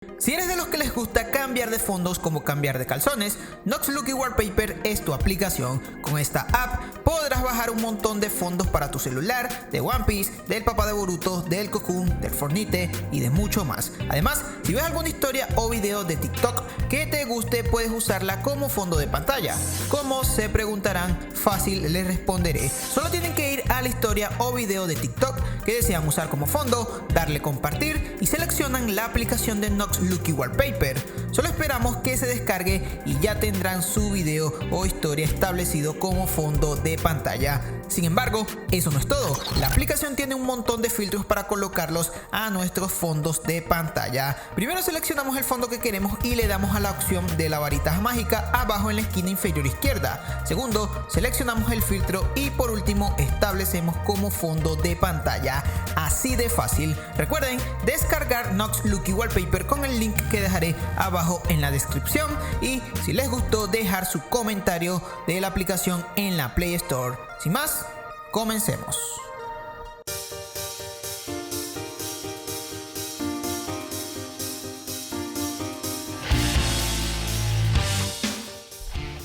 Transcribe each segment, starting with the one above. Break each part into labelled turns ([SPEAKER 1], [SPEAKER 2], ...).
[SPEAKER 1] Si eres de los que les gusta cambiar de fondos como cambiar de calzones, Nox Lucky Wallpaper es tu aplicación. Con esta app podrás bajar un montón de fondos para tu celular, de One Piece, del papá de Boruto, del Cocoon, del Fortnite y de mucho más. Además, si ves alguna historia o video de TikTok que te guste, puedes usarla como fondo de pantalla. ¿Cómo? Se preguntarán. Fácil, les responderé. Solo tienen que ir a la historia o video de TikTok que desean usar como fondo, darle compartir y seleccionan la aplicación de Nox Lucky Wallpaper. Solo esperamos que se descargue y ya tendrán su video o historia establecido como fondo de pantalla. Sin embargo, eso no es todo. La aplicación tiene un montón de filtros para colocarlos a nuestros fondos de pantalla. Primero seleccionamos el fondo que queremos y le damos a la opción de la varita mágica abajo en la esquina inferior izquierda. Segundo, seleccionamos el filtro y por último establecemos como fondo de pantalla. Así de fácil. Recuerden descargar Nox Lucky Wallpaper con el link que dejaré abajo en la descripción y si les gustó dejar su comentario de la aplicación en la Play Store. Sin más, comencemos.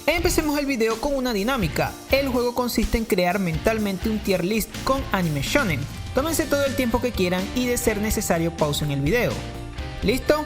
[SPEAKER 1] Empecemos el video con una dinámica. El juego consiste en crear mentalmente un tier list con anime shonen. Tómense todo el tiempo que quieran y de ser necesario pausen el video. ¿Listo?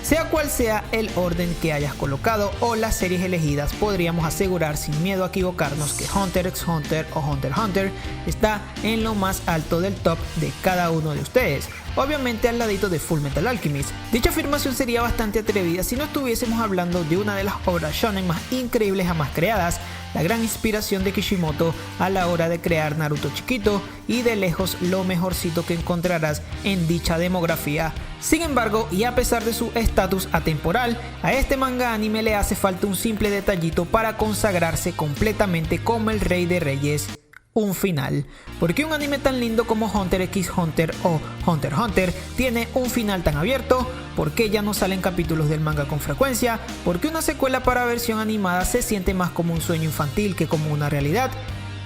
[SPEAKER 1] Sea cual sea el orden que hayas colocado o las series elegidas, podríamos asegurar sin miedo a equivocarnos que Hunter x Hunter o Hunter x Hunter está en lo más alto del top de cada uno de ustedes, obviamente al ladito de Fullmetal Alchemist. Dicha afirmación sería bastante atrevida si no estuviésemos hablando de una de las obras shonen más increíbles jamás creadas, la gran inspiración de Kishimoto a la hora de crear Naruto chiquito y de lejos lo mejorcito que encontrarás en dicha demografía. Sin embargo, y a pesar de su estatus atemporal, a este manga anime le hace falta un simple detallito para consagrarse completamente como el rey de reyes: un final. ¿Por qué un anime tan lindo como Hunter x Hunter o Hunter x Hunter tiene un final tan abierto? ¿Por qué ya no salen capítulos del manga con frecuencia? ¿Por qué una secuela para versión animada se siente más como un sueño infantil que como una realidad?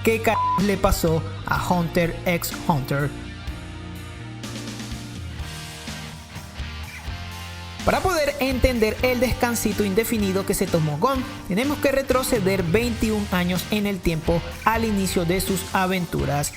[SPEAKER 1] ¿Qué le pasó a Hunter x Hunter? Para poder entender el descansito indefinido que se tomó Gon, tenemos que retroceder 21 años en el tiempo al inicio de sus aventuras.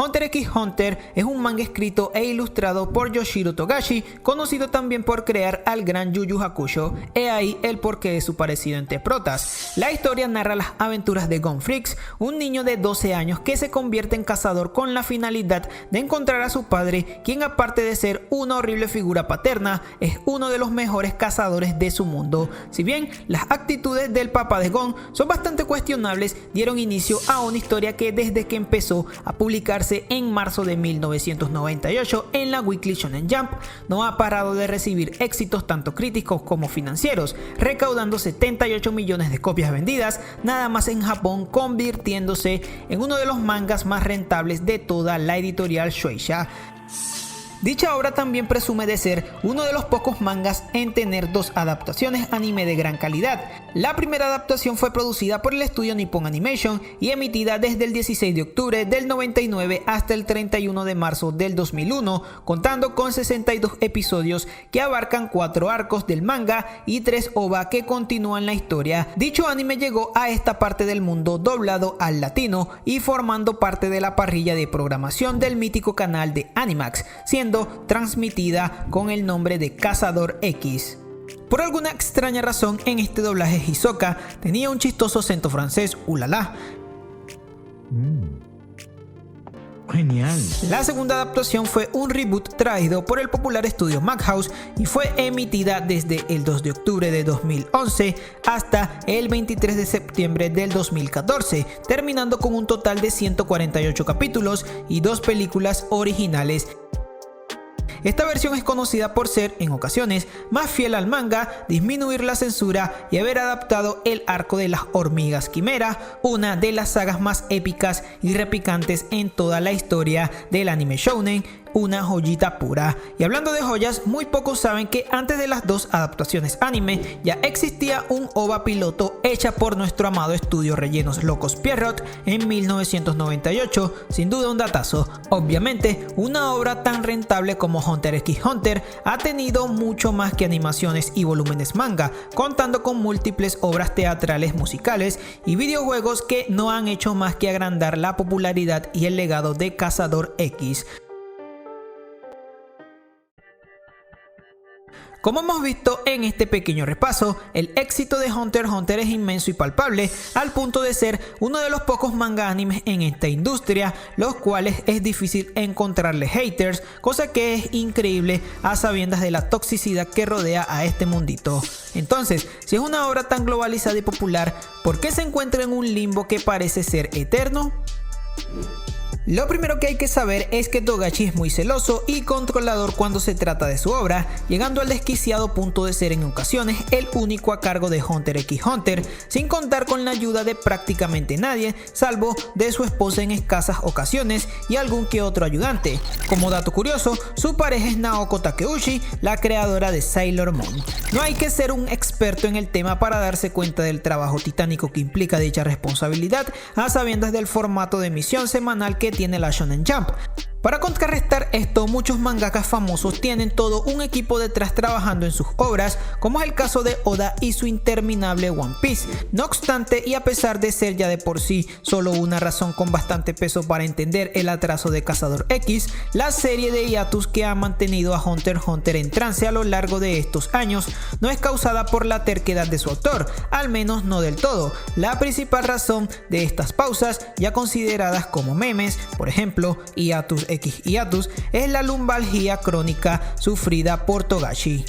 [SPEAKER 1] Hunter x Hunter es un manga escrito e ilustrado por Yoshiro Togashi, conocido también por crear al gran Yu Yu Hakusho. He ahí el porqué de su parecido entre protas. La historia narra las aventuras de Gon Freaks, un niño de 12 años que se convierte en cazador con la finalidad de encontrar a su padre, quien aparte de ser una horrible figura paterna, es uno de los mejores cazadores de su mundo. Si bien las actitudes del papá de Gon son bastante cuestionables, dieron inicio a una historia que desde que empezó a publicarse en marzo de 1998 en la Weekly Shonen Jump no ha parado de recibir éxitos tanto críticos como financieros, recaudando 78 millones de copias vendidas nada más en Japón, convirtiéndose en uno de los mangas más rentables de toda la editorial Shueisha. Dicha obra también presume de ser uno de los pocos mangas en tener dos adaptaciones anime de gran calidad. La primera adaptación fue producida por el estudio Nippon Animation y emitida desde el 16 de octubre del 99 hasta el 31 de marzo del 2001, contando con 62 episodios que abarcan 4 arcos del manga y 3 OVA que continúan la historia. Dicho anime llegó a esta parte del mundo doblado al latino y formando parte de la parrilla de programación del mítico canal de Animax, siendo transmitida con el nombre de Cazador X. Por alguna extraña razón, en este doblaje Hisoka tenía un chistoso acento francés, ulala. Genial. La segunda adaptación fue un reboot traído por el popular estudio Madhouse y fue emitida desde el 2 de octubre de 2011 hasta el 23 de septiembre del 2014, terminando con un total de 148 capítulos y 2 películas originales. Esta versión es conocida por ser, en ocasiones, más fiel al manga, disminuir la censura y haber adaptado el arco de las hormigas quimera, una de las sagas más épicas y repicantes en toda la historia del anime shounen, una joyita pura. Y hablando de joyas, muy pocos saben que antes de las dos adaptaciones anime ya existía un OVA piloto hecha por nuestro amado estudio Rellenos Locos Pierrot en 1998, sin duda un datazo. Obviamente, una obra tan rentable como Hunter x Hunter ha tenido mucho más que animaciones y volúmenes manga, contando con múltiples obras teatrales, musicales y videojuegos que no han hecho más que agrandar la popularidad y el legado de Cazador X. Como hemos visto en este pequeño repaso, el éxito de Hunter x Hunter es inmenso y palpable, al punto de ser uno de los pocos manga animes en esta industria, los cuales es difícil encontrarle haters, cosa que es increíble a sabiendas de la toxicidad que rodea a este mundito. Entonces, si es una obra tan globalizada y popular, ¿por qué se encuentra en un limbo que parece ser eterno? Lo primero que hay que saber es que Togashi es muy celoso y controlador cuando se trata de su obra, llegando al desquiciado punto de ser en ocasiones el único a cargo de Hunter x Hunter, sin contar con la ayuda de prácticamente nadie, salvo de su esposa en escasas ocasiones y algún que otro ayudante. Como dato curioso, su pareja es Naoko Takeuchi, la creadora de Sailor Moon. No hay que ser un experto en el tema para darse cuenta del trabajo titánico que implica dicha responsabilidad, a sabiendas del formato de emisión semanal que tiene la Shonen Jump. Para contrarrestar esto, muchos mangakas famosos tienen todo un equipo detrás trabajando en sus obras, como es el caso de Oda y su interminable One Piece. No obstante, y a pesar de ser ya de por sí solo una razón con bastante peso para entender el atraso de Cazador X, la serie de hiatus que ha mantenido a Hunter x Hunter en trance a lo largo de estos años no es causada por la terquedad de su autor, al menos no del todo. La principal razón de estas pausas, ya consideradas como memes, por ejemplo, hiatus X hiatus, es la lumbalgia crónica sufrida por Togashi.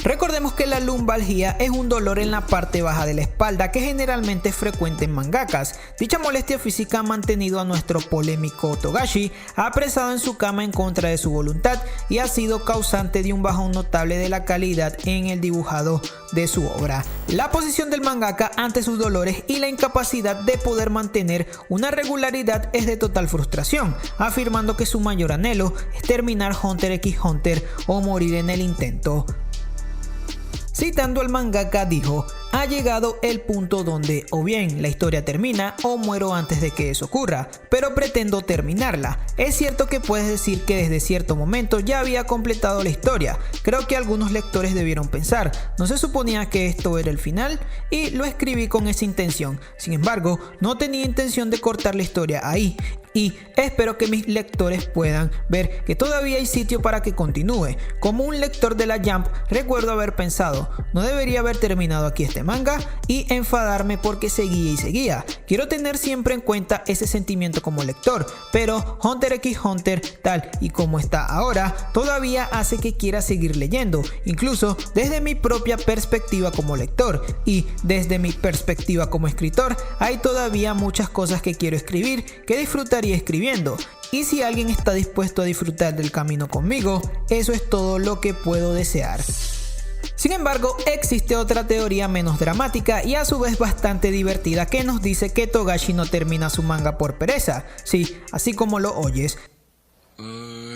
[SPEAKER 1] Recordemos que la lumbalgia es un dolor en la parte baja de la espalda que generalmente es frecuente en mangakas. Dicha molestia física ha mantenido a nuestro polémico Togashi apresado en su cama en contra de su voluntad y ha sido causante de un bajón notable de la calidad en el dibujado de su obra. La posición del mangaka ante sus dolores y la incapacidad de poder mantener una regularidad es de total frustración, afirmando que su mayor anhelo es terminar Hunter x Hunter o morir en el intento. Citando al mangaka dijo: ha llegado el punto donde o bien la historia termina o muero antes de que eso ocurra, pero pretendo terminarla. Es cierto que puedes decir que desde cierto momento ya había completado la historia. Creo que algunos lectores debieron pensar, ¿no se suponía que esto era el final? Y lo escribí con esa intención. Sin embargo, no tenía intención de cortar la historia ahí. Y espero que mis lectores puedan ver que todavía hay sitio para que continúe. Como un lector de la Jump, recuerdo haber pensado, no debería haber terminado aquí este manga, y enfadarme porque seguía y seguía. Quiero tener siempre en cuenta ese sentimiento como lector, pero Hunter x Hunter, tal y como está ahora, todavía hace que quiera seguir leyendo, incluso desde mi propia perspectiva como lector, y desde mi perspectiva como escritor, hay todavía muchas cosas que quiero escribir, que disfrutar escribiendo, y si alguien está dispuesto a disfrutar del camino conmigo, eso es todo lo que puedo desear. Sin embargo, existe otra teoría menos dramática y a su vez bastante divertida que nos dice que Togashi no termina su manga por pereza. Sí, así como lo oyes.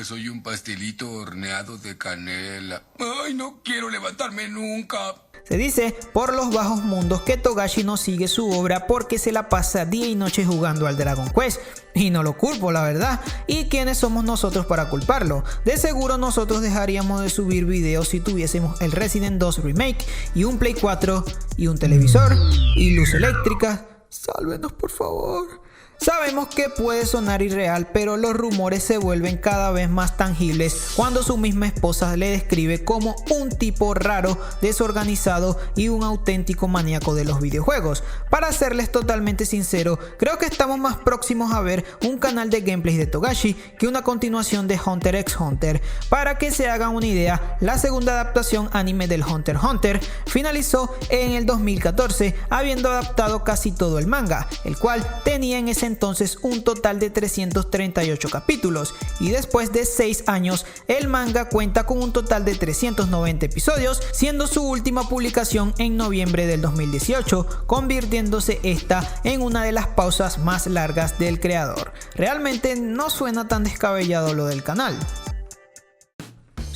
[SPEAKER 2] Soy un pastelito horneado de canela. ¡Ay, no quiero levantarme nunca!
[SPEAKER 1] Se dice por los bajos mundos que Togashi no sigue su obra porque se la pasa día y noche jugando al Dragon Quest. Y no lo culpo, la verdad. ¿Y quiénes somos nosotros para culparlo? De seguro nosotros dejaríamos de subir videos si tuviésemos el Resident 2 Remake y un Play 4 y un televisor y luz eléctrica. Sálvenos, por favor. Sabemos que puede sonar irreal, pero los rumores se vuelven cada vez más tangibles cuando su misma esposa le describe como un tipo raro, desorganizado y un auténtico maníaco de los videojuegos. Para serles totalmente sincero, creo que estamos más próximos a ver un canal de gameplays de Togashi que una continuación de Hunter x Hunter. Para que se hagan una idea, la segunda adaptación anime del Hunter x Hunter finalizó en el 2014, habiendo adaptado casi todo el manga, el cual tenía en ese entonces un total de 338 capítulos, y después de 6 años el manga cuenta con un total de 390 episodios, siendo su última publicación en noviembre del 2018, convirtiéndose esta en una de las pausas más largas del creador. Realmente no suena tan descabellado lo del canal.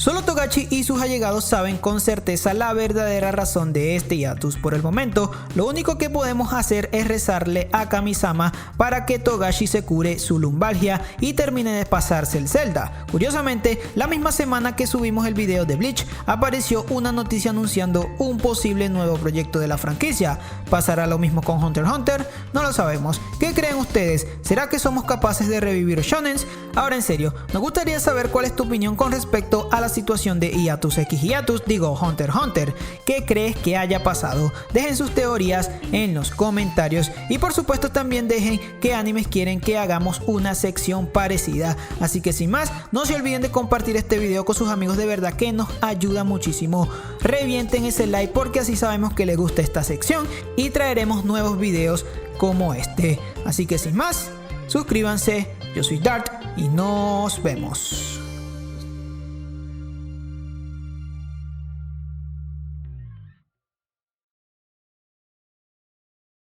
[SPEAKER 1] Solo Togashi y sus allegados saben con certeza la verdadera razón de este hiatus. Por el momento, lo único que podemos hacer es rezarle a Kamisama para que Togashi se cure su lumbalgia y termine de pasarse el Zelda. Curiosamente, la misma semana que subimos el video de Bleach, apareció una noticia anunciando un posible nuevo proyecto de la franquicia. ¿Pasará lo mismo con Hunter x Hunter? No lo sabemos. ¿Qué creen ustedes? ¿Será que somos capaces de revivir shonens? Ahora en serio, nos gustaría saber cuál es tu opinión con respecto a la situación de Hiatus X Hiatus, Hunter x Hunter. ¿Qué crees que haya pasado? Dejen sus teorías en los comentarios y por supuesto también dejen qué animes quieren que hagamos una sección parecida. Así que sin más, no se olviden de compartir este video con sus amigos, de verdad que nos ayuda muchísimo. Revienten ese like porque así sabemos que les gusta esta sección y traeremos nuevos videos como este. Así que sin más, suscríbanse, yo soy Dart y nos vemos.